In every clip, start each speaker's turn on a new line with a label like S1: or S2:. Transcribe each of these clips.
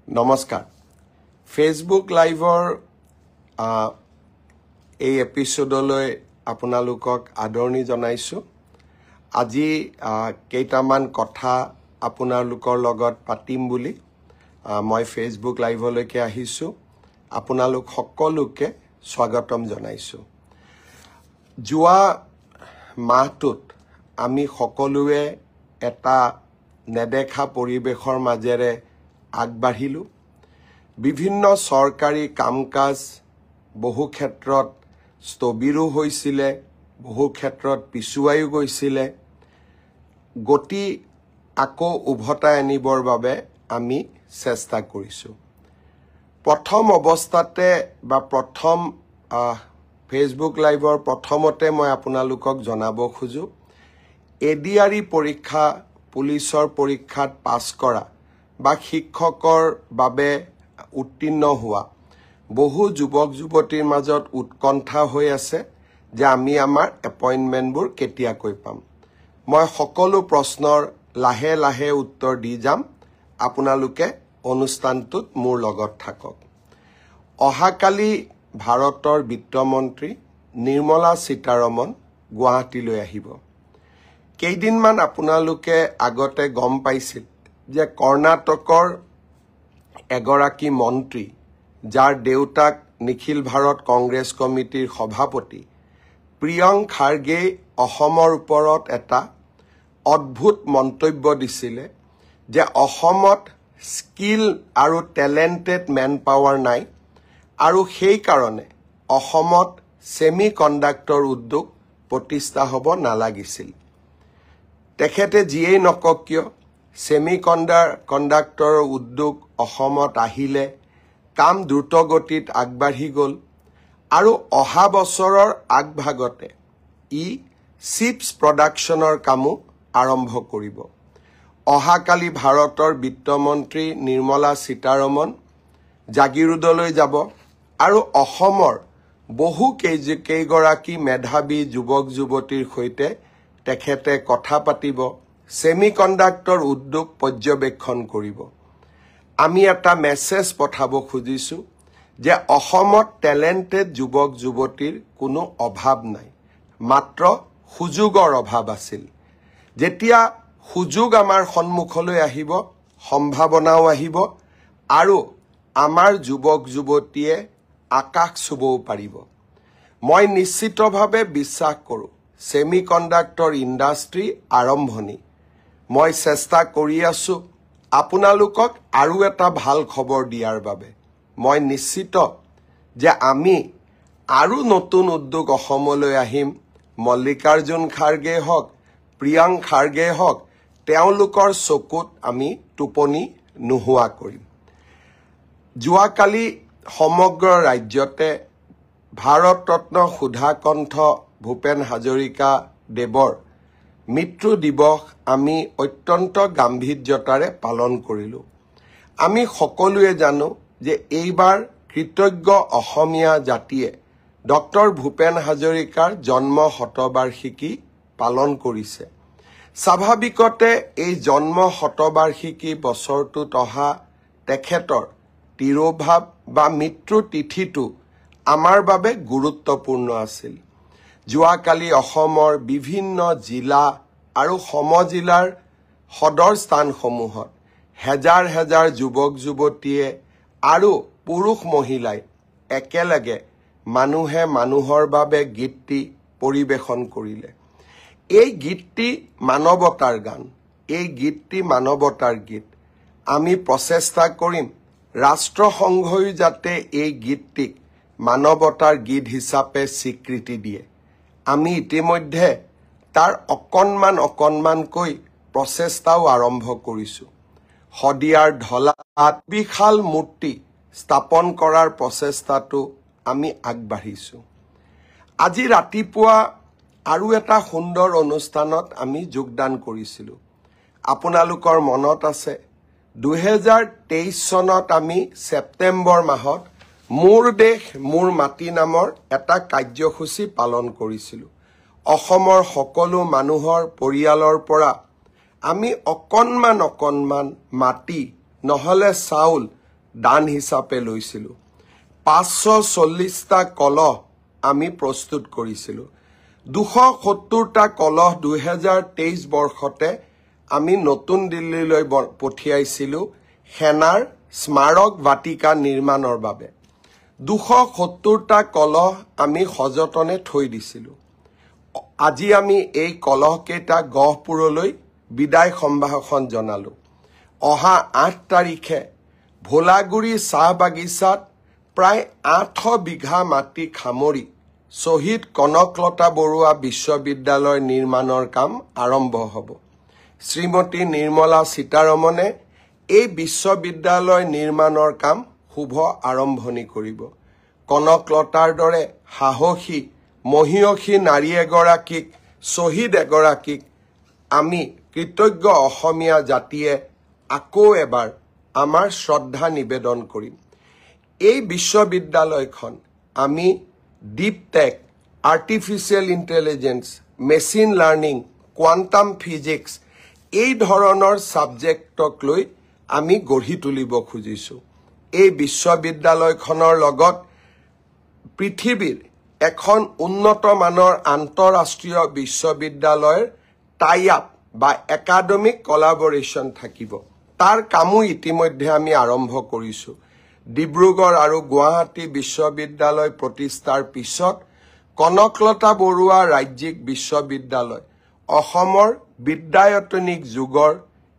S1: নমস্কাৰ ফেসবুক লাইভৰ এই এপিসোডলৈ আপোনালোকক আদৰণি জনাইছো আজি কেইটামান কথা আপোনালোকৰ লগত পাতিম বুলি মই ফেসবুক লাইভলৈকে আহিছো আপোনালোক সকলোকে স্বাগতম জনাইছো যোৱা মাহটোত আমি সকলোৱে এটা নেদেখা পৰিবেশৰ মাজেৰে আগবাঢ়িলো বিভিন্ন সৰকাৰি কামকাজ বহু ক্ষেত্ৰত স্থবিৰো হৈছিলে বহু ক্ষেত্ৰত পিছুৱাইও গৈছিলে গতি আকৌ উভতাই আনিবৰ বাবে আমি চেষ্টা কৰিছো প্ৰথম অৱস্থাতে বা প্ৰথম ফেসবুক লাইভৰ প্ৰথমতে মই আপোনালোকক জনাব খুজো এডিআৰই পৰীক্ষা পুলিচৰ পৰীক্ষাত পাছ কৰা বা শিক্ষকৰ বাবে উত্তীৰ্ণ হোৱা বহু যুৱক যুৱতীৰ মাজত উৎকণ্ঠা হৈ আছে যে আমি আমাৰ এপইন্টমেন্টবোৰ কেতিয়াকৈ পাম মই সকলো প্ৰশ্নৰ লাহে লাহে উত্তৰ দি যাম আপোনালোকে অনুষ্ঠানটোত মোৰ লগত থাকক অহাকালি ভাৰতৰ বিত্তমন্ত্ৰী নিৰ্মলা সীতাৰমণ গুৱাহাটীলৈ আহিব কেইদিনমান আপোনালোকে আগতে গম পাইছিল যে কৰ্ণাটকৰ এগৰাকী মন্ত্ৰী যাৰ দেউতাক নিখিল ভাৰত কংগ্ৰেছ কমিটিৰ সভাপতি প্ৰিয়ংক খাৰ্গে অসমৰ ওপৰত এটা অদ্ভুত মন্তব্য দিছিলে যে অসমত স্কিল আৰু টেলেন্টেড মেন পাৱাৰ নাই আৰু সেই কাৰণে অসমত সেমি কণ্ডাক্টৰ উদ্যোগ প্ৰতিষ্ঠা হ'ব নালাগিছিল তেখেতে যিয়েই নকক কিয় সেমি কণ্ডাক্টৰ উদ্যোগ অসমত আহিলে কাম দ্ৰুতগতিত আগবাঢ়ি গল আৰু অহা বছৰৰ আগভাগতে চিপছ প্ৰডাকশ্যনৰ কামো আৰম্ভ কৰিব অহাকালি ভাৰতৰ বিত্তমন্ত্ৰী নিৰ্মলা সীতাৰমণ জাগিৰোডলৈ যাব আৰু অসমৰ বহু কেইগৰাকী মেধাৱী যুৱক যুৱতীৰ সৈতে তেখেতে কথা পাতিব সেমি কণ্ডাক্টৰ উদ্যোগ পৰ্যবেক্ষণ কৰিব আমি এটা মেছেজ পঠাব খুজিছো যে অসমত টেলেন্টেড যুৱক যুৱতীৰ কোনো অভাৱ নাই মাত্ৰ সুযোগৰ অভাৱ আছিল যেতিয়া সুযোগ আমাৰ সন্মুখলৈ আহিব সম্ভাৱনাও আহিব আৰু আমাৰ যুৱক যুৱতীয়ে আকাশ চুবও পাৰিব মই নিশ্চিতভাৱে বিশ্বাস কৰো সেমি কণ্ডাক্টৰ ইণ্ডাষ্ট্ৰি আৰম্ভণি মই চেষ্টা কৰি আছো আপোনালোকক আৰু এটা ভাল খবৰ দিয়াৰ বাবে মই নিশ্চিত যে আমি আৰু নতুন উদ্যোগ অসমলৈ আহিম মল্লিকাৰ্জুন খাৰ্গে হওক প্ৰিয়ংক খাৰ্গে হওক তেওঁলোকৰ চকুত আমি টোপনি নোহোৱা কৰিম যোৱাকালি সমগ্ৰ ৰাজ্যতে ভাৰত ৰত্ন সুধাকণ্ঠ ভূপেন হাজৰিকা দেৱৰ মৃত্যু দিৱস আমি অত্যন্ত গাম্ভীৰ্যতাৰে পালন কৰিলো আমি সকলোৱে জানো যে এইবাৰ কৃতজ্ঞ অসমীয়া জাতিয়ে ডক্টৰ ভূপেন হাজৰিকাৰ জন্ম শতবাৰ্ষিকী পালন কৰিছে স্বাভাৱিকতে এই জন্ম শতবাৰ্ষিকী বছৰটোত অহা তেখেতৰ তিৰোভাৱ বা মৃত্যু তিথিটো আমাৰ বাবে গুৰুত্বপূৰ্ণ আছিল যোৱাকালি অসমৰ বিভিন্ন জিলা আৰু সমজিলাৰ সদৰ স্থানসমূহত হেজাৰ হেজাৰ যুৱক যুৱতীয়ে আৰু পুৰুষ মহিলাই একেলগে মানুহে মানুহৰ বাবে গীতটি পৰিবেশন কৰিলে এই গীতটি মানৱতাৰ গান এই গীতটি মানৱতাৰ গীত আমি প্ৰচেষ্টা কৰিম ৰাষ্ট্ৰসংঘই যাতে এই গীতটিক মানৱতাৰ গীত হিচাপে স্বীকৃতি দিয়ে আমি ইতিমধ্যে তাৰ অকণমানকৈ প্ৰচেষ্টাও আৰম্ভ কৰিছো হদিয়াৰ ঢলাত বিশাল মূৰ্তি স্থাপন কৰাৰ প্ৰচেষ্টাটো আমি আগবাঢ়িছো আজি ৰাতিপুৱা আৰু এটা সুন্দৰ অনুষ্ঠানত আমি যোগদান কৰিছিলো আপোনালোকৰ মনত আছে 2023 চনত আমি সেপ্টেম্বৰ মাহত মোৰ দেশ মোৰ মাটি নামৰ এটা কাৰ্যসূচী পালন কৰিছিলো অসমৰ সকলো মানুহৰ পৰিয়ালৰ পৰা আমি অকণমান মাটি নহলে চাউল দান হিচাপে লৈছিলোঁ 540টা কলহ আমি প্ৰস্তুত কৰিছিলোঁ 270টা কলহ 2023 বৰ্ষতে আমি নতুন দিল্লীলৈ পঠিয়াইছিলোঁ সেনাৰ স্মাৰক বাটিকা নিৰ্মাণৰ বাবে 270টা কলহ আমি সযতনে থৈ দিছিলোঁ আজি আমি এই কলহকেইটা গহপুৰলৈ বিদায় সম্ভাষণ জনালোঁ অহা 8 তাৰিখে ভোলাগুৰি চাহ বাগিচাত প্ৰায় 8 বিঘা মাটি খামৰি শহীদ কনকলতা বৰুৱা বিশ্ববিদ্যালয় নিৰ্মাণৰ কাম আৰম্ভ হ'ব শ্ৰীমতী নিৰ্মলা সীতাৰমণে এই বিশ্ববিদ্যালয় নিৰ্মাণৰ কাম শুভ আৰম্ভণি কৰিব কনকলতাৰ দৰে সাহসী মহিয়সী নাৰী এগৰাকীক শহীদ এগৰাকীক আমি কৃতজ্ঞ অসমীয়া জাতিয়ে আকৌ এবাৰ আমাৰ শ্ৰদ্ধা নিবেদন কৰিম এই বিশ্ববিদ্যালয়খন আমি deep tech artificial intelligence machine learning quantum physics এই ধৰণৰ সাবজেক্টক লৈ আমি গঢ়ি তুলিব খুজিছোঁ এই বিশ্ববিদ্যালয়খনৰ লগত পৃথিৱীৰ এখন উন্নত মানৰ আন্তঃৰাষ্ট্ৰীয় বিশ্ববিদ্যালয়ৰ টাই আপ বা একাডেমিক কোলাবৰেচন থাকিব তাৰ কামো ইতিমধ্যে আমি আৰম্ভ কৰিছোঁ ডিব্ৰুগড় আৰু গুৱাহাটী বিশ্ববিদ্যালয় প্ৰতিষ্ঠাৰ পিছত কনকলতা বৰুৱা ৰাজ্যিক বিশ্ববিদ্যালয় অসমৰ বিদ্যায়তনিক যুগৰ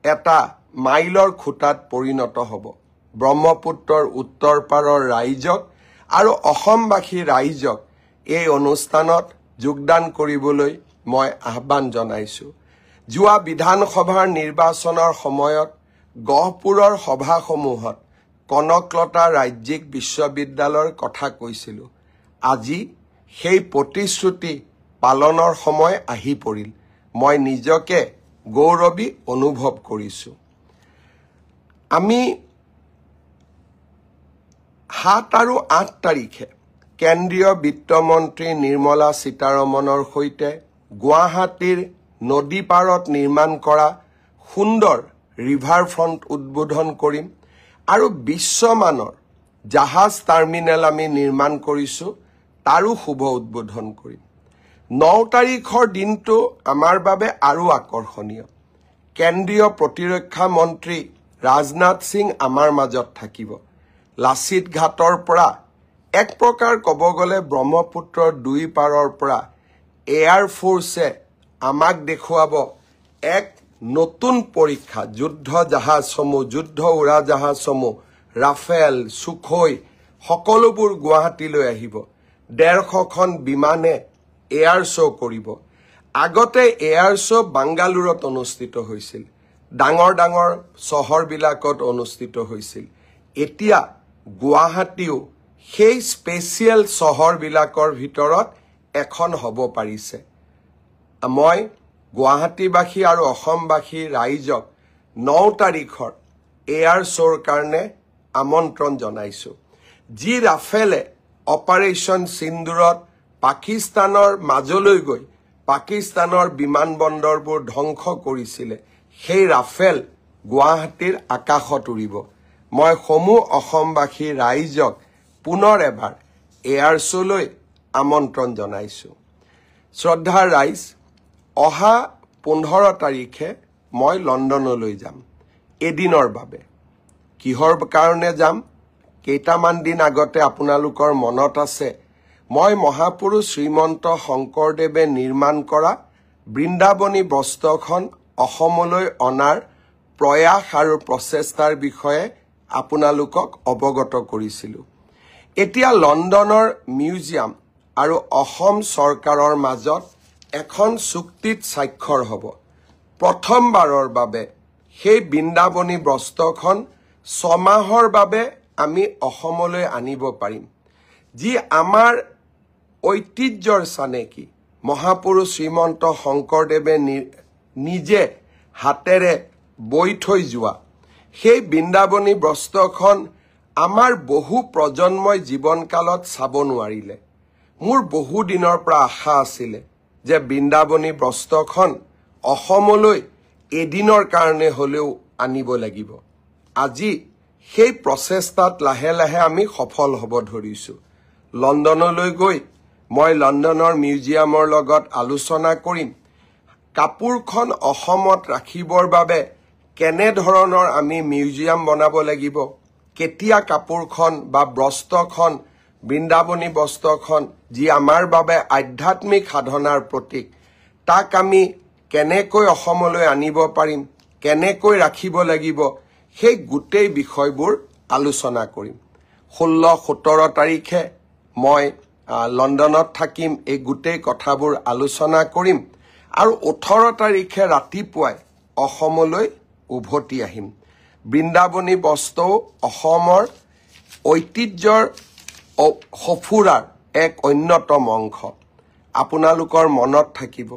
S1: এটা মাইলৰ খুঁটাত পৰিণত হ'ব ব্ৰহ্মপুত্ৰৰ উত্তৰ পাৰৰ ৰাইজক আৰু অসমবাসী ৰাইজক এই অনুষ্ঠানত যোগদান কৰিবলৈ মই আহ্বান জনাইছোঁ যোৱা বিধানসভাৰ নিৰ্বাচনৰ সময়ত গহপুৰৰ সভাসমূহত কনকলতা ৰাজ্যিক বিশ্ববিদ্যালয়ৰ কথা কৈছিলোঁ আজি সেই প্ৰতিশ্ৰুতি পালনৰ সময় আহি পৰিল মই নিজকে গৌৰৱী অনুভৱ কৰিছোঁ আমি 7 আৰু 8 তাৰিখে কেন্দ্ৰীয় বিত্তমন্ত্ৰী নিৰ্মলা সীতাৰমণৰ সৈতে গুৱাহাটীৰ নদী পাৰত নিৰ্মাণ কৰা সুন্দৰ ৰিভাৰ ফ্ৰণ্ট উদ্বোধন কৰিম আৰু বিশ্বমানৰ জাহাজ টাৰ্মিনেল আমি নিৰ্মাণ কৰিছোঁ তাৰো শুভ উদ্বোধন কৰিম 9 তাৰিখৰ দিনটো আমাৰ বাবে আৰু আকৰ্ষণীয় কেন্দ্ৰীয় প্ৰতিৰক্ষা মন্ত্ৰী ৰাজনাথ সিং আমাৰ মাজত থাকিব লাচিত ঘাটৰ পৰা এক প্ৰকাৰ ক'ব গ'লে ব্ৰহ্মপুত্ৰৰ দুই পাৰৰ পৰা এয়াৰ ফোৰ্ছে আমাক দেখুৱাব এক নতুন পৰীক্ষা যুদ্ধ জাহাজসমূহ যুদ্ধ উৰাজাহাজসমূহ ৰাফেল সুখোই সকলোবোৰ গুৱাহাটীলৈ আহিব 150খন বিমানে এয়াৰ শ্ব' কৰিব আগতে এয়াৰ শ্ব' বাংগালুৰত অনুষ্ঠিত হৈছিল ডাঙৰ ডাঙৰ চহৰবিলাকত অনুষ্ঠিত হৈছিল এতিয়া গুৱাহাটীও সেই স্পেচিয়েল চহৰবিলাকৰ ভিতৰত এখন হ'ব পাৰিছে মই গুৱাহাটীবাসী আৰু অসমবাসী ৰাইজক 9 তাৰিখৰ এয়াৰ শ্ব'ৰ কাৰণে আমন্ত্ৰণ জনাইছোঁ যি ৰাফেলে অপাৰেশ্যন সিন্দুৰত পাকিস্তানৰ মাজলৈ গৈ পাকিস্তানৰ বিমানবন্দৰবোৰ ধ্বংস কৰিছিলে সেই ৰাফেল গুৱাহাটীৰ আকাশত উৰিব মই সমূহ অসমবাসী ৰাইজক পুনৰ এবাৰ এয়াৰ শ্ব'লৈ আমন্ত্ৰণ জনাইছোঁ শ্ৰদ্ধাৰ ৰাইজ অহা 15 তাৰিখে মই লণ্ডনলৈ যাম এদিনৰ বাবে কিহৰ কাৰণে যাম কেইটামান দিন আগতে আপোনালোকৰ মনত আছে মই মহাপুৰুষ শ্ৰীমন্ত শংকৰদেৱে নিৰ্মাণ কৰা বৃন্দাবনী বস্ত্ৰখন অসমলৈ অনাৰ প্ৰয়াস আৰু প্ৰচেষ্টাৰ বিষয়ে আপোনালোকক অৱগত কৰিছিলোঁ এতিয়া লণ্ডনৰ মিউজিয়াম আৰু অসম চৰকাৰৰ মাজত এখন চুক্তিত স্বাক্ষৰ হ'ব প্ৰথমবাৰৰ বাবে সেই বৃন্দাবনী বস্ত্ৰখন 6 মাহৰ বাবে আমি অসমলৈ আনিব পাৰিম যি আমাৰ ঐতিহ্যৰ চানেকি মহাপুৰুষ শ্ৰীমন্ত শংকৰদেৱে নিজে হাতেৰে বৈ থৈ যোৱা সেই বৃন্দাবনী বস্ত্ৰখন আমাৰ বহু প্ৰজন্মই জীৱনকালত চাব নোৱাৰিলে মোৰ বহু দিনৰ পৰা আশা আছিলে যে বৃন্দাবনী বস্ত্ৰখন অসমলৈ এদিনৰ কাৰণে হলেও আনিব লাগিব আজি সেই প্ৰচেষ্টাত লাহে লাহে আমি সফল হ'ব ধৰিছো লণ্ডনলৈ গৈ মই লণ্ডনৰ মিউজিয়ামৰ লগত আলোচনা কৰিম কাপোৰখন অসমত ৰাখিবৰ বাবে কেনে ধৰণৰ আমি মিউজিয়াম বনাব লাগিব কেতিয়া কাপোৰখন বা বস্ত্ৰখন বৃন্দাবনী বস্ত্ৰখন যি আমাৰ বাবে আধ্যাত্মিক সাধনাৰ প্ৰতীক তাক আমি কেনেকৈ অসমলৈ আনিব পাৰিম কেনেকৈ ৰাখিব লাগিব সেই গোটেই বিষয়বোৰ আলোচনা কৰিম 16-17 তাৰিখে মই লণ্ডনত থাকিম এই গোটেই কথাবোৰ আলোচনা কৰিম আৰু 18 তাৰিখে ৰাতিপুৱাই অসমলৈ উভতি আহিম বৃন্দাবনী বস্ত্ৰ অসমৰ ঐতিহ্যৰ সফুৰাৰ এক অন্যতম অংশ আপোনালোকৰ মনত থাকিব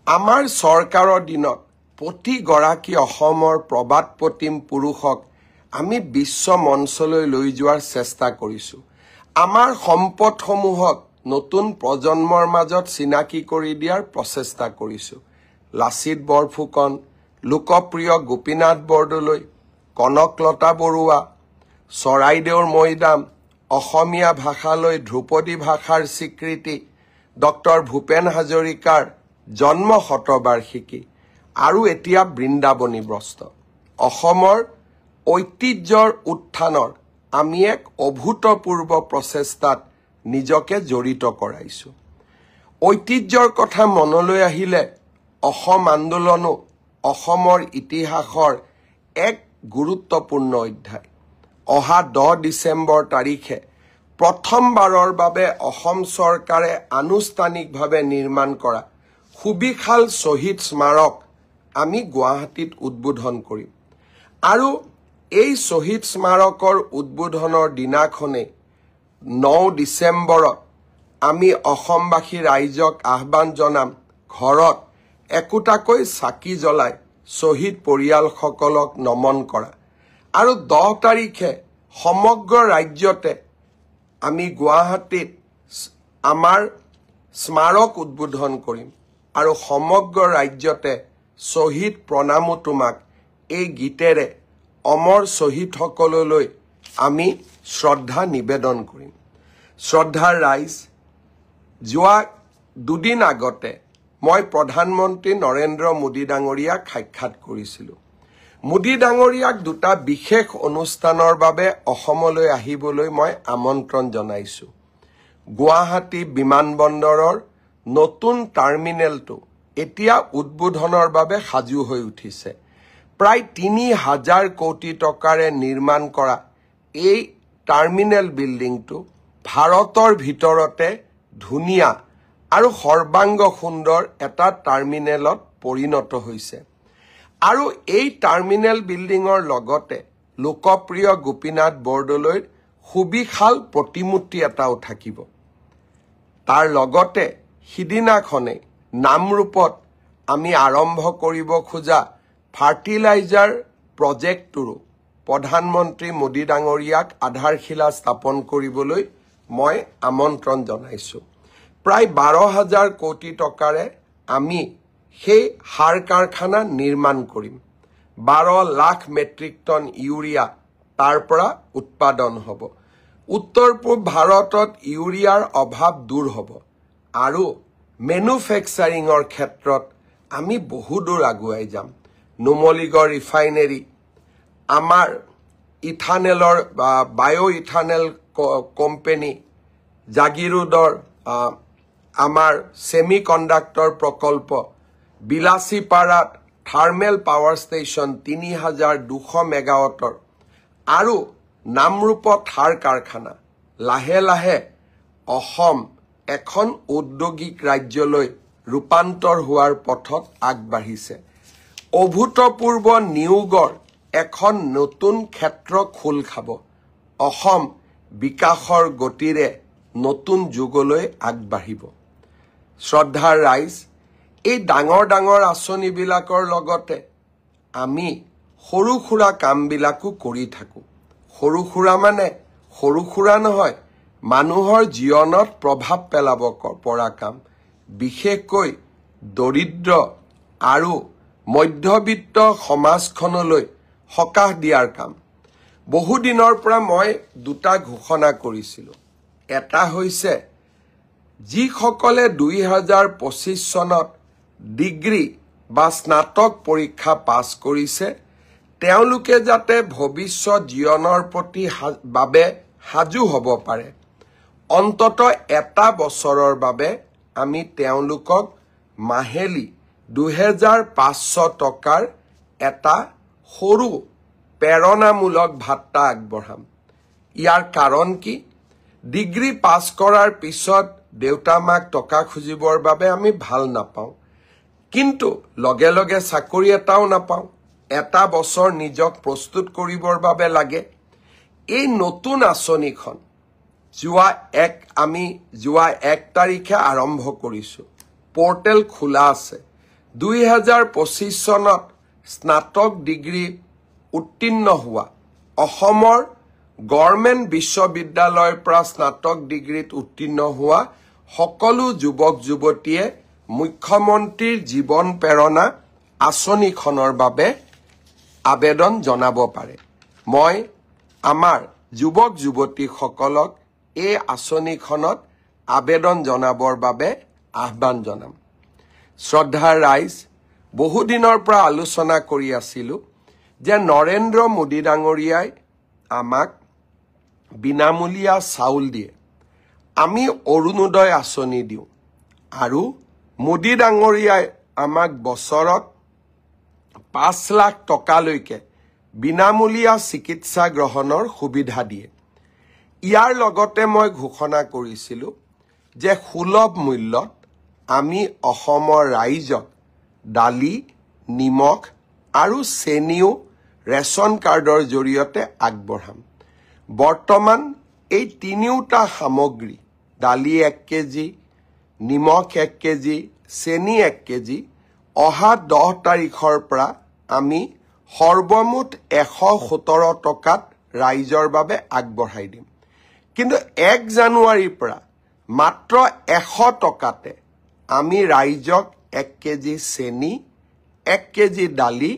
S1: আমাৰ চৰকাৰৰ দিনত প্ৰতিগৰাকী অসমৰ প্ৰবাদ প্ৰতিম পুৰুষক আমি বিশ্ব মঞ্চলৈ লৈ যোৱাৰ চেষ্টা কৰিছো আমাৰ সম্পদসমূহক নতুন প্ৰজন্মৰ মাজত চিনাকি কৰি দিয়াৰ প্ৰচেষ্টা কৰিছো লাচিত বৰফুকন লোকপ্ৰিয় গোপীনাথ বৰদলৈ কনকলতা বৰুৱা চৰাইদেউৰ মৈদাম অসমীয়া ভাষালৈ ধ্ৰুপদী ভাষাৰ স্বীকৃতি ডক্টৰ ভূপেন হাজৰিকাৰ জন্ম শতবাৰ্ষিকী আৰু এতিয়া বৃন্দাবনী বস্ত্ৰ অসমৰ ঐতিহ্যৰ উত্থানৰ আমি এক অভূতপূৰ্ব প্ৰচেষ্টাত নিজকে জড়িত কৰাইছো ঐতিহ্যৰ কথা মনলৈ আহিলে অসম আন্দোলনো অসমৰ ইতিহাসৰ এক গুৰুত্বপূৰ্ণ অধ্যায় অহা 10 ডিচেম্বৰ তাৰিখে প্ৰথমবাৰৰ বাবে অসম চৰকাৰে আনুষ্ঠানিকভাৱে নিৰ্মাণ কৰা সুবিশাল শ্বহীদ স্মাৰক আমি গুৱাহাটীত উদ্বোধন কৰিম আৰু এই শ্বহীদ স্মাৰকৰ উদ্বোধনৰ দিনাখনে 9 ডিচেম্বৰত আমি অসমবাসী ৰাইজক আহ্বান জনাম ঘৰত একোটাকৈ চাকি জ্বলাই শ্বহীদ পৰিয়ালসকলক নমন কৰা আৰু 10 তাৰিখে সমগ্ৰ ৰাজ্যতে আমি গুৱাহাটীত আমাৰ স্মাৰক উদ্বোধন কৰিম আৰু সমগ্ৰ ৰাজ্যতে শ্বহীদ প্ৰণামো তোমাক এই গীতেৰে অমৰ শ্বহীদসকললৈ আমি শ্ৰদ্ধা নিবেদন কৰিম শ্ৰদ্ধাৰ ৰাইজ যোৱা দুদিন আগতে মই প্ৰধানমন্ত্ৰী নৰেন্দ্ৰ মোদী ডাঙৰীয়াক সাক্ষাৎ কৰিছিলোঁ মোদী ডাঙৰীয়াক দুটা বিশেষ অনুষ্ঠানৰ বাবে অসমলৈ আহিবলৈ মই আমন্ত্ৰণ জনাইছো গুৱাহাটী বিমানবন্দৰৰ নতুন টাৰ্মিনেলটো এতিয়া উদ্বোধনৰ বাবে সাজু হৈ উঠিছে প্ৰায় 3000 কোটি টকাৰে নিৰ্মাণ কৰা এই টাৰ্মিনেল বিল্ডিংটো ভাৰতৰ ভিতৰতে ধুনীয়া আৰু সৰ্বাংগ সুন্দৰ এটা টাৰ্মিনেলত পৰিণত হৈছে আৰু এই টাৰ্মিনেল বিল্ডিঙৰ লগতে লোকপ্ৰিয় গোপীনাথ বৰদলৈৰ সুবিশাল প্ৰতিমূৰ্তি এটাও থাকিব তাৰ লগতে সিদিনাখনে নামৰূপত আমি আৰম্ভ কৰিব খোজা ফাৰ্টিলাইজাৰ প্ৰজেক্টটোৰো প্ৰধানমন্ত্ৰী মোদী ডাঙৰীয়াক আধাৰশিলা স্থাপন কৰিবলৈ মই আমন্ত্ৰণ জনাইছো প্ৰায় 12,000 কোটি টকাৰে আমি সেই সাৰ কাৰখানা নিৰ্মাণ কৰিম 12 লাখ মেট্ৰিক টন ইউৰিয়া তাৰ পৰা উৎপাদন হ'ব উত্তৰ পূব ভাৰতত ইউৰিয়াৰ অভাৱ দূৰ হ'ব আৰু মেনুফেকচাৰিঙৰ ক্ষেত্ৰত আমি বহু দূৰ আগুৱাই যাম নুমলীগড় ৰিফাইনেৰী আমাৰ ইথানেলৰ বায়ো ইথানেল কোম্পানী জাগিৰোডৰ আমাৰ সেমি কণ্ডাক্টৰ প্ৰকল্প বিলাসীপাৰাত থাৰ্মেল পাৱাৰ ষ্টেচন 3200 মেগাৱাটৰ আৰু নামৰূপত সাৰ কাৰখানা লাহে লাহে অসম এখন ঔদ্যোগিক ৰাজ্যলৈ ৰূপান্তৰ হোৱাৰ পথত আগবাঢ়িছে অভূতপূৰ্ব নিয়োগৰ এখন নতুন ক্ষেত্ৰ খোল খাব অসম বিকাশৰ গতিৰে নতুন যুগলৈ আগবাঢ়িব শ্ৰদ্ধাৰ ৰাইজ এই ডাঙৰ ডাঙৰ আঁচনিবিলাকৰ লগতে আমি সৰু সুৰা কামবিলাকো কৰি থাকো সৰু সুৰা মানে সৰু সুৰা নহয় মানুহৰ জীৱনত প্ৰভাৱ পেলাব পৰা কাম বিশেষকৈ দৰিদ্ৰ আৰু মধ্যবিত্ত সমাজখনলৈ সকাহ দিয়াৰ কাম বহু দিনৰ পৰা মই দুটা ঘোষণা কৰিছিলোঁ। এটা হৈছে যিসকলে 2025 চনত ডিগ্ৰী বা স্নাতক পৰীক্ষা পাছ কৰিছে তেওঁলোকে যাতে ভৱিষ্যত জীৱনৰ প্ৰতি বাবে সাজু হ'ব পাৰে। অন্তত এটা বছৰৰ বাবে আমি তেওঁলোকক মাহেলী 2500 টকাৰ এটা সৰু প্ৰেৰণামূলক ভাত্তা আগবঢ়াম। ইয়াৰ কাৰণ কি? ডিগ্ৰী পাছ কৰাৰ পিছত দেউতা মাক টকা খুজিবৰ বাবে আমি ভাল নাপাওঁ, কিন্তু লগে লগে চাকৰি এটাও নাপাওঁ। এটা বছৰ নিজক প্ৰস্তুত কৰিবৰ বাবে লাগে। এই নতুন আঁচনিখন আমি যোৱা 1 তাৰিখে আৰম্ভ কৰিছোঁ। পৰ্টেল খোলা আছে। 2025 চনত স্নাতক ডিগ্ৰী উত্তীৰ্ণ হোৱা অসমৰ গভৰ্ণমেণ্ট বিশ্ববিদ্যালয়ৰ পৰা স্নাতক ডিগ্ৰীত উত্তীৰ্ণ হোৱা সকলো যুৱক যুৱতীয়ে মুখ্যমন্ত্ৰীৰ জীৱন প্ৰেৰণা আঁচনিখনৰ বাবে আবেদন জনাব পাৰে। মই আমাৰ যুৱক যুৱতীসকলক এই আঁচনিখনত আবেদন জনাবৰ বাবে আহ্বান জনাম। শ্ৰদ্ধাৰ ৰাইজ, বহুদিনৰ পৰা আলোচনা কৰি আছিলোঁ যে নৰেন্দ্ৰ মোদী ডাঙৰীয়াই আমাক বিনামূলীয়া চাউল দিয়ে, আমি অৰুণোদয় আঁচনি দিওঁ, আৰু মোদী ডাঙৰীয়াই আমাক বছৰত 5 লাখ টকালৈকে বিনামূলীয়া চিকিৎসা গ্ৰহণৰ সুবিধা দিয়ে। ইয়াৰ লগতে মই ঘোষণা কৰিছিলোঁ যে সুলভ মূল্যত আমি অসমৰ ৰাইজক দালি, নিমখ আৰু চেনিও ৰেচন কাৰ্ডৰ জৰিয়তে আগবঢ়াম। বৰ্তমান এই তিনিওটা সামগ্ৰী, দালি 1 কেজি, নিমখ 1 কেজি, চেনি 1 কেজি, অহা 10 তাৰিখৰ পৰা আমি সৰ্বমুঠ 117 টকাত ৰাইজৰ বাবে আগবঢ়াই দিম। কিন্তু 1 জানুৱাৰীৰ পৰা মাত্ৰ 100 টকাতে আমি ৰাইজক 1 কেজি চেনি, 1 কেজি দালি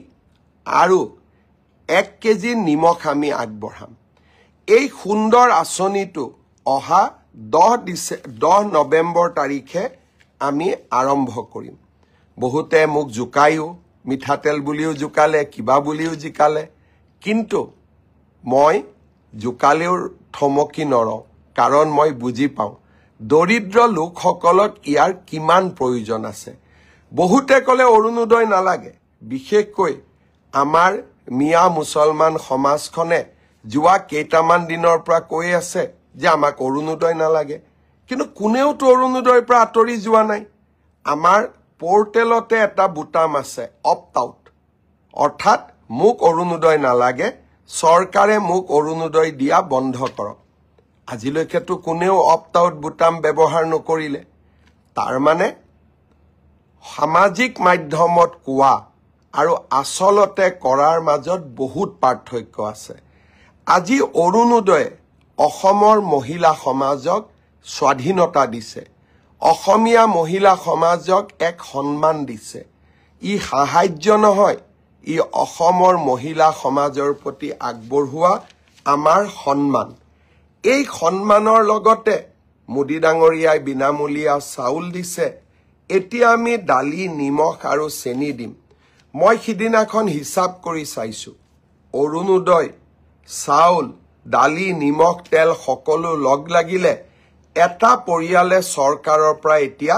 S1: আৰু 1 কেজি নিমখ আমি আগবঢ়াম। এই সুন্দৰ আঁচনিটো অহা 10 নৱেম্বৰ তাৰিখে আমি আৰম্ভ কৰিম। বহুতে মোক জোকায়ো, মিঠাতেল বুলিও জোকালে, কিবা বুলিও জিকালে, কিন্তু মই জোকালেও থমকি নৰওঁ, কাৰণ মই বুজি পাওঁ দৰিদ্ৰ লোকসকলক ইয়াৰ কিমান প্ৰয়োজন আছে। বহুতে ক'লে অৰুণোদয় নালাগে। বিশেষকৈ আমাৰ মিয়া মুছলমান সমাজখনে যোৱা কেইটামান দিনৰ পৰা কৈ আছে যে আমাক অৰুণোদয় নালাগে, কিন্তু কোনেওতো অৰুণোদয়ৰ পৰা আঁতৰি যোৱা নাই। আমাৰ পৰ্টেলতে এটা বুটাম আছে, অপ্ট আউট, অৰ্থাৎ মোক অৰুণোদয় নালাগে, চৰকাৰে মোক অৰুণোদয় দিয়া বন্ধ কৰক। আজিলৈকেতো কোনেও অপ্ট আউট বুটাম ব্যৱহাৰ নকৰিলে। তাৰমানে সামাজিক মাধ্যমত কোৱা আৰু আচলতে কৰাৰ মাজত বহুত পাৰ্থক্য আছে। আজি অৰুণোদয়ে অসমৰ মহিলা সমাজক স্বাধীনতা দিছে, অসমীয়া মহিলা সমাজক এক সন্মান দিছে। ই সাহায্য নহয়, ই অসমৰ মহিলা সমাজৰ প্ৰতি আগবঢ়োৱা আমাৰ সন্মান। এই সন্মানৰ লগতে মোদী ডাঙৰীয়াই বিনামূলীয়া চাউল দিছে। এতিয়া আমি দালি, নিমখ আৰু চেনি দিম। মই সিদিনাখন হিচাপ কৰি চাইছোঁ, অৰুণোদয়, চাউল, দালি, নিমখ, তেল সকলো লগ লাগিলে এটা পৰিয়ালে চৰকাৰৰ পৰা এতিয়া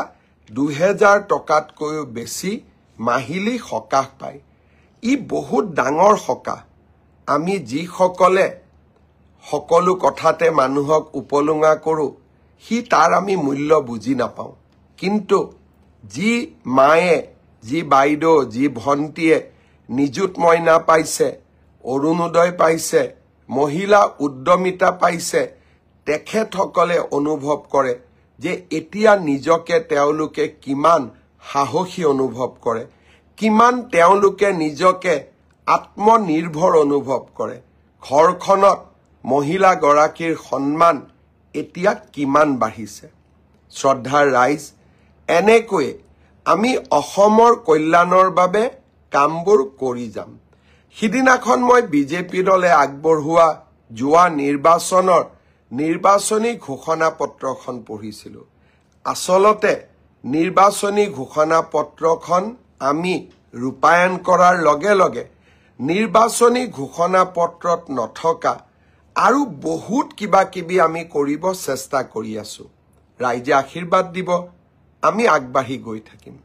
S1: 2000 টকাতকৈও বেছি মাহিলী সকাহ পায়। ই বহুত ডাঙৰ সকাহ। আমি যিসকলে সকলো কথাতে মানুহক উপলুঙা কৰোঁ, তাৰ আমি মূল্য বুজি নাপাওঁ। কিন্তু যি মায়ে, যি বাইদেউ, যি ভণ্টিয়ে নিযুত মইনা পাইছে, অৰুণোদয় পাইছে, মহিলা উদ্যমিতা পাইছে, তেখেতসকলে অনুভৱ কৰে যে এতিয়া নিজকে তেওঁলোকে কিমান সাহসী অনুভৱ কৰে, কিমান তেওঁলোকে নিজকে আত্মনিৰ্ভৰ অনুভৱ কৰে। ঘৰখনত মহিলাগৰাকীৰ সন্মান এতিয়া কিমান বাঢ়িছে। শ্ৰদ্ধাৰ ৰাইজ, এনেকৈয়ে আমি অসমৰ কল্যাণৰ বাবে কামবোৰ কৰি যাম। সিদিনাখন মই বিজেপি দলে আগবঢ়োৱা যোৱা নিৰ্বাচনৰ নিৰ্বাচনী ঘোষণা পত্ৰখন পঢ়িছিলোঁ। আচলতে নিৰ্বাচনী ঘোষণা পত্ৰখন আমি ৰূপায়ণ কৰাৰ লগে লগে নিৰ্বাচনী ঘোষণা পত্ৰত নথকা আৰু বহুত কিবা কিবি আমি কৰিব চেষ্টা কৰি আছো। ৰাইজে আশীৰ্বাদ দিব, আমি আগবাঢ়ি গৈ থাকিম।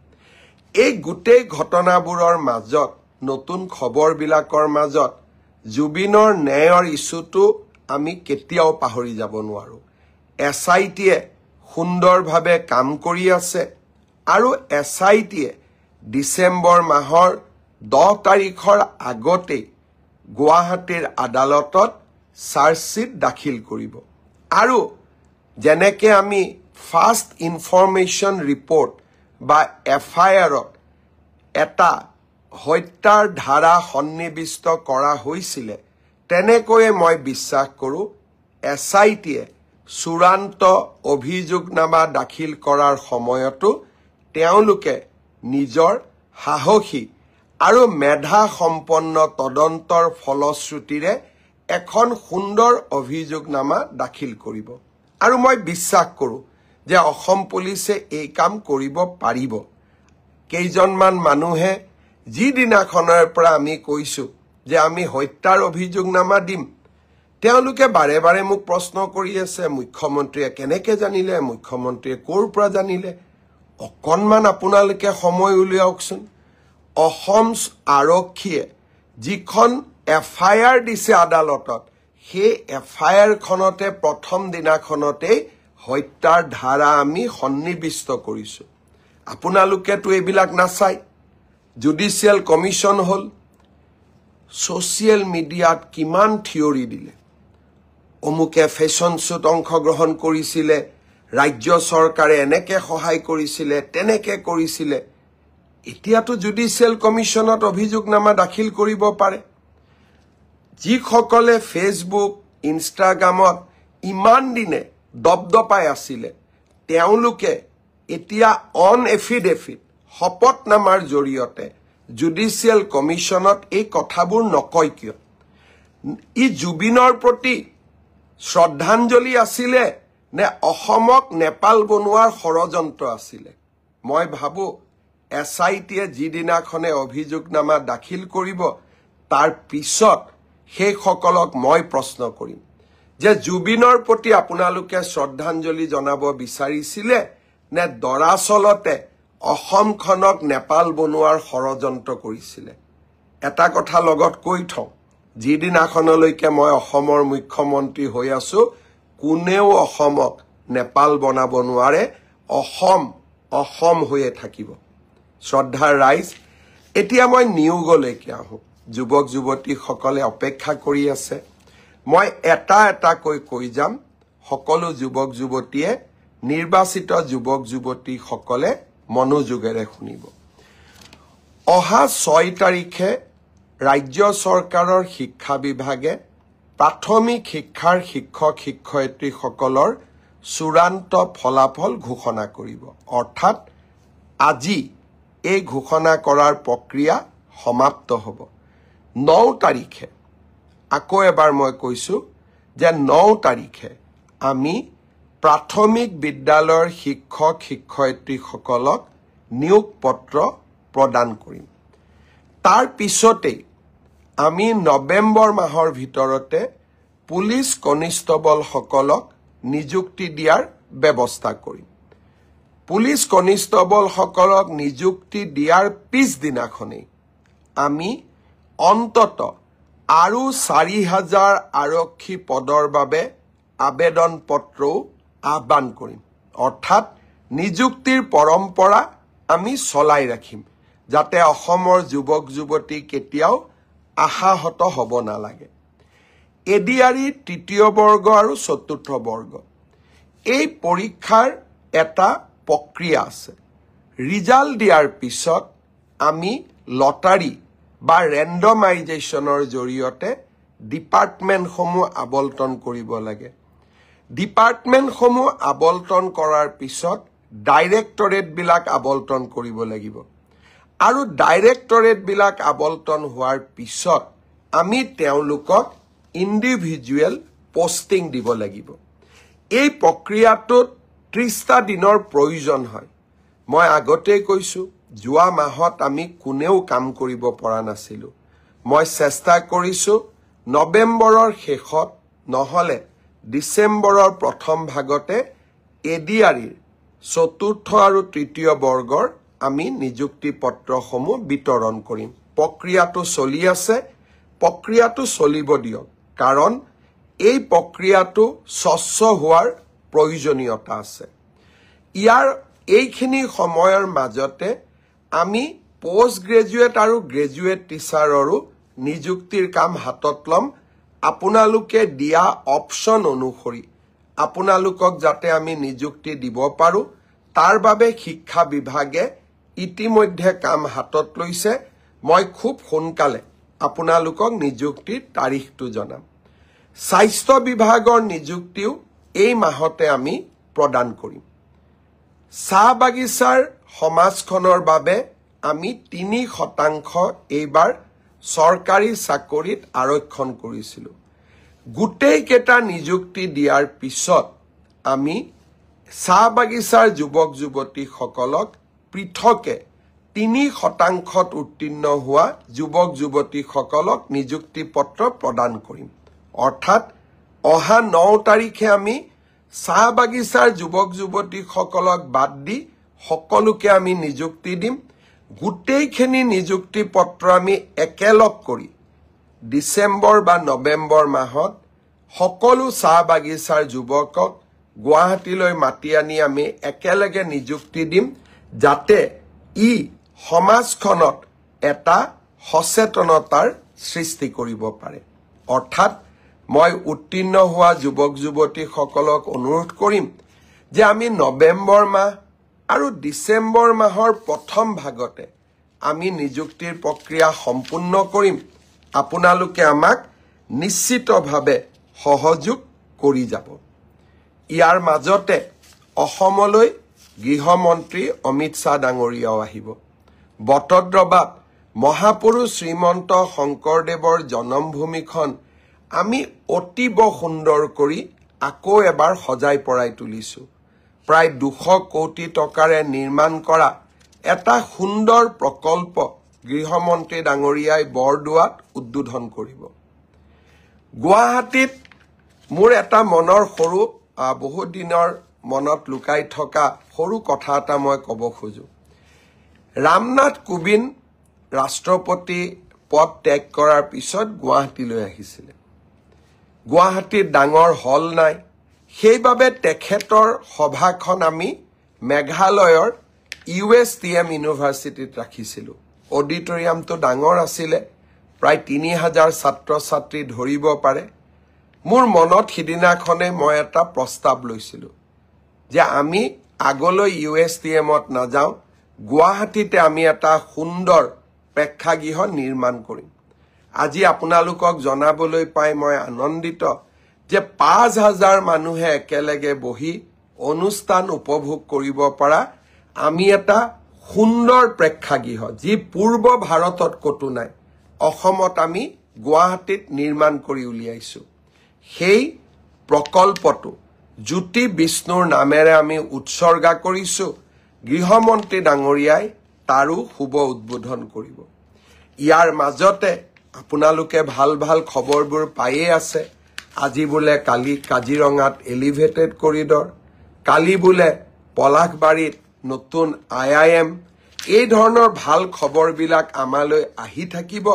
S1: এই গোটেই ঘটনাবোৰৰ মাজত, নতুন খবৰবিলাকৰ মাজত জুবিনৰ ন্যায়ৰ ইছ্যুটো আমি কেতিয়াও পাহৰি যাব নোৱাৰো। SITয়ে সুন্দৰভাৱে কাম কৰি আছে আৰু SITয়ে ডিচেম্বৰ মাহৰ 10 তাৰিখৰ আগতেই গুৱাহাটীৰ আদালতত চাৰ্জশ্বিট দাখিল কৰিব। আৰু যেনেকৈ আমি ফাৰ্ষ্ট ইনফৰমেশ্যন ৰিপৰ্ট বা FIRত এটা হত্যাৰ ধাৰা সন্নিৱিষ্ট কৰা হৈছিলে, তেনেকৈয়ে মই বিশ্বাস কৰোঁ SITয়ে চূড়ান্ত অভিযোগনামা দাখিল কৰাৰ সময়তো তেওঁলোকে নিজৰ সাহসী আৰু মেধা সম্পন্ন তদন্তৰ ফলশ্ৰুতিৰে এখন সুন্দৰ অভিযোগনামা দাখিল কৰিব। আৰু মই বিশ্বাস কৰোঁ যে অসম পুলিচে এই কাম কৰিব পাৰিব। কেইজনমান মানুহে যিদিনাখনৰ পৰা আমি কৈছোঁ যে আমি হত্যাৰ অভিযোগনামা দিম, তেওঁলোকে বাৰে বাৰে মোক প্ৰশ্ন কৰি আছে, মুখ্যমন্ত্ৰীয়ে কেনেকৈ জানিলে, মুখ্যমন্ত্ৰীয়ে ক'ৰ পৰা জানিলে। অকণমান আপোনালোকে সময় উলিয়াওকচোন। অসম আৰক্ষীয়ে যিখন FIR দিছে আদালতত, সেই FIRখনতে প্ৰথম দিনাখনতেই হত্যাৰ ধাৰা আমি সন্নিৱিষ্ট কৰিছোঁ। আপোনালোকেতো এইবিলাক নাচায়। জুডিচিয়েল কমিশ্যন হ'ল, ছ'চিয়েল মিডিয়াত কিমান থিয়ৰী দিলে। অমুকে ফেশ্বন শ্ব'ত অংশগ্ৰহণ কৰিছিলে, ৰাজ্য চৰকাৰে এনেকৈ সহায় কৰিছিলে, তেনেকৈ কৰিছিলে। এতিয়াতো জুডিচিয়েল কমিশ্যনত অভিযোগনামা দাখিল কৰিব পাৰে। যিসকলে ফেচবুক, ইনষ্টাগ্ৰামত ইমান দিনে দপদপাই আছিলে, তেওঁলোকে এতিয়া অন এফিডেভিট শপতনামাৰ জৰিয়তে জুডিচিয়েল কমিশ্যনত এই কথাবোৰ নকয় কিয়? ই জুবিনৰ প্ৰতি শ্ৰদ্ধাঞ্জলি আছিলে নে অসমক নেপাল বনোৱাৰ ষড়যন্ত্ৰ আছিলে? মই ভাবোঁ SITয়ে যিদিনাখনে অভিযোগনামা দাখিল কৰিব, তাৰ পিছত সেইসকলক মই প্ৰশ্ন কৰিম যে জুবিনৰ প্ৰতি আপোনালোকে শ্ৰদ্ধাঞ্জলি জনাব বিচাৰিছিলে নে দৰাচলতে অসমখনক নেপাল বনোৱাৰ ষড়যন্ত্ৰ কৰিছিলে? এটা কথা লগত কৈ থওঁ, যিদিনাখনলৈকে মই অসমৰ মুখ্যমন্ত্ৰী হৈ আছো, কোনেও অসমক নেপাল বনাব নোৱাৰে। অসম অসম হৈয়ে থাকিব। শ্ৰদ্ধাৰ ৰাইজ, এতিয়া মই নিয়োগলৈকে আহোঁ। যুৱক যুৱতীসকলে অপেক্ষা কৰি আছে। মই এটা এটাকৈ কৈ যাম। সকলো যুৱক যুৱতীয়ে, নিৰ্বাচিত যুৱক যুৱতীসকলে মনোযোগেৰে শুনিব। অহা 6 তাৰিখে ৰাজ্য চৰকাৰৰ শিক্ষা বিভাগে প্ৰাথমিক শিক্ষাৰ শিক্ষক শিক্ষয়িত্ৰীসকলৰ চূড়ান্ত ফলাফল ঘোষণা কৰিব। অৰ্থাৎ আজি এই ঘোষণা কৰাৰ প্ৰক্ৰিয়া সমাপ্ত হ'ব। 9 তাৰিখে, আকৌ এবাৰ মই কৈছোঁ যে 9 তাৰিখে আমি প্ৰাথমিক বিদ্যালয়ৰ শিক্ষক শিক্ষয়িত্ৰীসকলক নিয়োগ পত্ৰ প্ৰদান কৰিম। তাৰ পিছতেই আমি নৱেম্বৰ মাহৰ ভিতৰতে পুলিচ কনিষ্টবলসকলক নিযুক্তি দিয়াৰ ব্যৱস্থা কৰিম। পুলিচ কনিষ্টবলসকলক নিযুক্তি দিয়াৰ পিছদিনাখনেই আমি অন্তত আৰু 4,000 আৰক্ষী পদৰ বাবে আবেদন পত্ৰও আহ্বান কৰিম। অৰ্থাৎ নিযুক্তিৰ পৰম্পৰা আমি চলাই ৰাখিম, যাতে অসমৰ যুৱক যুৱতী কেতিয়াও আশাহত হ'ব নালাগে। ADRE 3য় বৰ্গ আৰু 4ৰ্থ বৰ্গ, এই পৰীক্ষাৰ এটা প্ৰক্ৰিয়া আছে। ৰিজাল্ট দিয়াৰ পিছত আমি লটাৰী বা ৰেণ্ডমাইজেশ্যনৰ জৰিয়তে ডিপাৰ্টমেণ্টসমূহ আবণ্টন কৰিব লাগে। ডিপাৰ্টমেণ্টসমূহ আবণ্টন কৰাৰ পিছত ডাইৰেক্টৰেটবিলাক আবণ্টন কৰিব লাগিব। আৰু ডাইৰেক্টৰেটবিলাক আবণ্টন হোৱাৰ পিছত আমি তেওঁলোকক ইণ্ডিভিজুৱেল পোষ্টিং দিব লাগিব এই প্ৰক্ৰিয়াটোত 30টা দিনৰ প্ৰয়োজন হয় মই আগতেই কৈছো যোৱা মাহত আমি কোনেও কাম কৰিব পৰা নাছিলো মই চেষ্টা কৰিছো নৱেম্বৰৰ শেষত নহলে ডিসেম্বৰৰ প্ৰথম ভাগতে এডিআৰিৰ চতুৰ্থ আৰু তৃতীয় বৰ্গৰ আমি নিযুক্তি পত্ৰসমূহ বিতৰণ কৰিম প্ৰক্ৰিয়াটো চলি আছে প্ৰক্ৰিয়াটো চলিব দিয়ক কাৰণ এই প্ৰক্ৰিয়াটো স্বচ্ছ হোৱাৰ প্ৰয়োজনীয়তা আছে ইয়াৰ এইখিনি সময়ৰ মাজতে আমি পোষ্ট গ্ৰেজুৱেট আৰু গ্ৰেজুৱেট টিচাৰৰো নিযুক্তিৰ কাম হাতত লম আপোনালোকে দিয়া অপচন অনুসৰি আপোনালোকক যাতে আমি নিযুক্তি দিব পাৰো তাৰ বাবে শিক্ষা বিভাগে ইতিমধ্যে কাম হাতত লৈছে মই খুব সোনকালে আপোনালোকক নিযুক্তিৰ তাৰিখটো জনাম স্বাস্থ্য বিভাগৰ নিযুক্তিও এই মাহতে আমি প্ৰদান কৰিম চাহ বাগিচাৰ সমাজখনৰ বাবে আমি 3% এইবাৰ চৰকাৰী চাকৰিত আৰক্ষণ কৰিছিলো গোটেই কেটা নিযুক্তি দিয়াৰ পিছত আমি চাহ বাগিচাৰ যুৱক যুৱতীসকলক পৃথকে 3% উত্তীৰ্ণ হোৱা যুৱক যুৱতীসকলক নিযুক্তি পত্ৰ প্ৰদান কৰিম অৰ্থাৎ অহা 9 তাৰিখে আমি চাহ বাগিচাৰ যুৱক যুৱতীসকলক বাদ দি সকলোকে আমি নিযুক্তি দিম গোটেইখিনি নিযুক্তি পত্ৰ আমি একেলগ কৰি ডিসেম্বৰ বা নৱেম্বৰ মাহত সকলো চাহ বাগিচাৰ যুৱকক গুৱাহাটীলৈ মাতি আনি আমি একেলগে নিযুক্তি দিম যাতে ই সমাজখনত এটা সচেতনতাৰ সৃষ্টি কৰিব পাৰে অৰ্থাৎ মই উত্তীৰ্ণ হোৱা যুৱক যুৱতীসকলক অনুৰোধ কৰিম যে আমি নৱেম্বৰ মাহ আৰু ডিসেম্বৰ মাহৰ প্ৰথম ভাগতে আমি নিযুক্তিৰ প্ৰক্ৰিয়া সম্পূৰ্ণ কৰিম আপোনালোকে আমাক নিশ্চিতভাৱে সহযোগ কৰি যাব ইয়াৰ মাজতে অসমলৈ গৃহমন্ত্ৰী অমিত শাহ ডাঙৰীয়াও আহিব বটদ্ৰৱাত মহাপুৰুষ শ্ৰীমন্ত শংকৰদেৱৰ জন্মভূমিখন আমি অতিব সুন্দৰ কৰি আকৌ এবাৰ সজাই পৰাই তুলিছো প্ৰায় 200 কোটি টকাৰে নিৰ্মাণ কৰা এটা সুন্দৰ প্ৰকল্প গৃহমন্ত্ৰী ডাঙৰীয়াই বৰদোৱাত উদ্বোধন কৰিব গুৱাহাটীত মোৰ এটা মনৰ সৰু বহুত দিনৰ মনত লুকাই থকা সৰু কথা এটা মই ক'ব খোজো ৰামনাথ কোবিন্দ ৰাষ্ট্ৰপতি পদ ত্যাগ কৰাৰ পিছত গুৱাহাটীলৈ আহিছিল গুৱাহাটীত ডাঙৰ হল নাই সেইবাবে তেখেতৰ সভাখন আমি মেঘালয়ৰ USTM ইউনিভাৰ্চিটিত ৰাখিছিলো অডিটৰিয়ামটো ডাঙৰ আছিল প্ৰায় 3000 ছাত্ৰ ছাত্ৰী ধৰিব পাৰে মোৰ মনত হিদিনাখনে মই এটা প্ৰস্তাৱ লৈছিলো যে আমি আগলৈ USTMত না যাও গুৱাহাটীতে আমি এটা সুন্দৰ প্ৰেক্ষাগৃহ নিৰ্মাণ কৰিম আজি আপোনালোকক জনাবলৈ পাই মই আনন্দিত যে 5000 মানুহে একেলগে বহি অনুষ্ঠান উপভোগ কৰিব পৰা আমি এটা সুন্দৰ প্ৰেক্ষাগৃহ যি পূৰ্ব ভাৰতত কতো নাই অসমত আমি গুৱাহাটীত নিৰ্মাণ কৰি উলিয়াইছো সেই প্ৰকল্পটো জ্যোতি বিষ্ণুৰ নামেৰে আমি উৎসৰ্গা কৰিছো গৃহমন্ত্ৰী ডাঙৰীয়াই তাৰো শুভ উদ্বোধন কৰিব ইয়াৰ মাজতে আপোনালোকে ভাল ভাল খবৰবোৰ পায়ে আছে আজি বোলে কালি কাজিৰঙাত এলিভেটেড কৰিডৰ কালি বোলে পলাশবাৰীত নতুন IIM এই ধৰণৰ ভাল খবৰবিলাক আমালৈ আহি থাকিব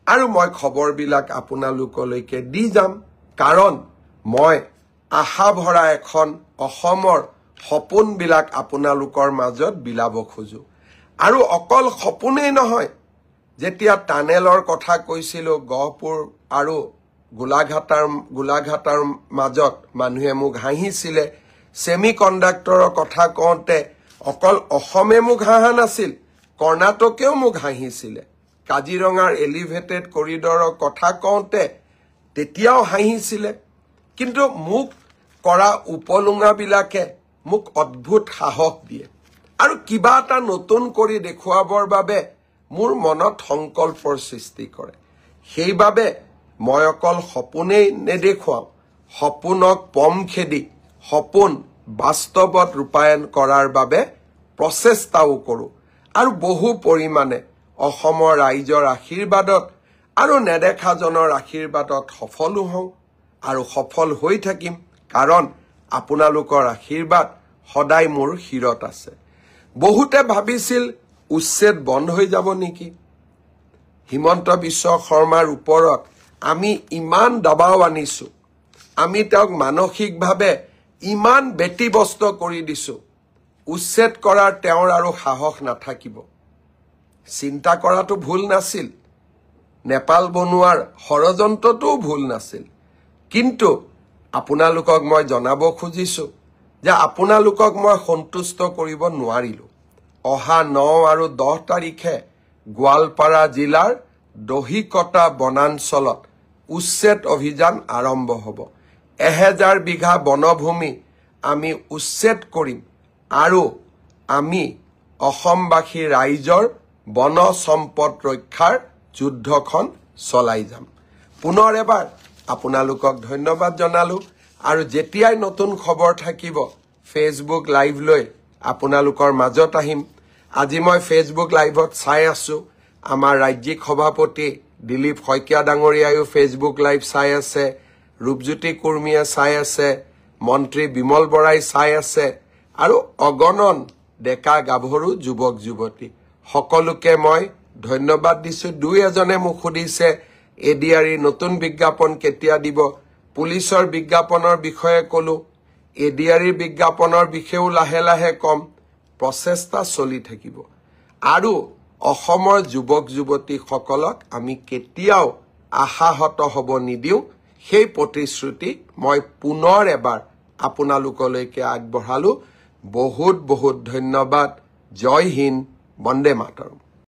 S1: আৰু মই খবৰবিলাক আপোনালোকলৈকে দি যাম কাৰণ মই আশা ভৰা এখন অসমৰ সপোনবিলাক আপোনালোকৰ মাজত বিলাব খোজো আৰু অকল সপোনেই নহয় যেতিয়া টানেলৰ কথা কৈছিলো গহপুৰ আৰু গোলাঘাটৰ মাজত মানুহে মোক হাঁহিছিলে সেমিকণ্ডাক্টৰৰ কথা কওঁতে অকল অসমে মোক হাঁহা নাছিল কৰ্ণাটকেও মোক হাঁহিছিলে কাজিৰঙাৰ এলিভেটেড কৰিডৰৰ কথা কওঁতে তেতিয়াও হাঁহিছিলে কিন্তু মোক কৰা উপলুঙাবিলাকে মোক অদ্ভুত সাহস দিয়ে আৰু কিবা এটা নতুন কৰি দেখুৱাবৰ বাবে মোৰ মনত সংকল্পৰ সৃষ্টি কৰে সেইবাবে মই অকল সপোনেই নেদেখুৱাওঁ, সপোনক পম খেদি সপোন বাস্তৱত ৰূপায়ণ কৰাৰ বাবে প্ৰচেষ্টাও কৰোঁ আৰু বহু পৰিমাণে অসমৰ ৰাইজৰ আশীৰ্বাদত আৰু নেদেখাজনৰ আশীৰ্বাদত সফলো হওঁ আৰু সফল হৈ থাকিম, কাৰণ আপোনালোকৰ আশীৰ্বাদ সদায় মোৰ শিৰত আছে। বহুতে ভাবিছিল উচ্ছেদ বন্ধ হৈ যাব নেকি। হিমন্ত বিশ্ব শৰ্মাৰ ওপৰত আমি ইমান দবাও আনিছোঁ, আমি তেওঁক মানসিকভাৱে ইমান ব্যতিব্যস্ত কৰি দিছোঁ, উচ্ছেদ কৰাৰ তেওঁৰ আৰু সাহস নাথাকিব। চিন্তা কৰাটো ভুল নাছিল, নেপাল বনোৱাৰ ষড়যন্ত্ৰটোও ভুল নাছিল, কিন্তু আপোনালোকক মই জনাব খুজিছোঁ যে আপোনালোকক মই সন্তুষ্ট কৰিব নোৱাৰিলোঁ। অহা 9 আৰু 10 তাৰিখে গোৱালপাৰা জিলাৰ দহিকটা বনাঞ্চলত উচ্ছেদ অভিযান আৰম্ভ হ'ব। 1000 বিঘা বনভূমি আমি উচ্ছেদ কৰিম আৰু আমি অসমবাসী ৰাইজৰ বন সম্পদ ৰক্ষাৰ যুদ্ধখন চলাই যাম। পুনৰ এবাৰ আপোনালোকক ধন্যবাদ জনালোঁ আৰু যেতিয়াই নতুন খবৰ থাকিব ফেচবুক লাইভ লৈ আপোনালোকৰ মাজত আহিম। আজি মই ফেচবুক লাইভত চাই আছোঁ, আমাৰ ৰাজ্যিক সভাপতি দিলীপ শইকীয়া ডাঙৰীয়ায়ো ফেচবুক লাইভ চাই আছে, ৰূপজ্যোতি কুৰ্মীয়ে চাই আছে, মন্ত্ৰী বিমল বৰাই চাই আছে আৰু অগণন ডেকা গাভৰু যুৱক যুৱতী সকলোকে মই ধন্যবাদ দিছোঁ। দুই এজনে মোক সুধিছে এডিআৰই নতুন বিজ্ঞাপন কেতিয়া দিব। পুলিচৰ বিজ্ঞাপনৰ বিষয়ে ক'লো, এডিআৰইৰ বিজ্ঞাপনৰ বিষয়েও লাহে লাহে কম, প্ৰচেষ্টা চলি থাকিব আৰু অসমৰ যুৱক যুৱতীসকলক আমি কেতিয়াও আশাহত হ'ব নিদিওঁ। সেই প্ৰতিশ্ৰুতি মই পুনৰ এবাৰ আপোনালোকলৈকে আগবঢ়ালোঁ। বহুত বহুত ধন্যবাদ। জয় হিন্দ, বন্দে মাতৰম।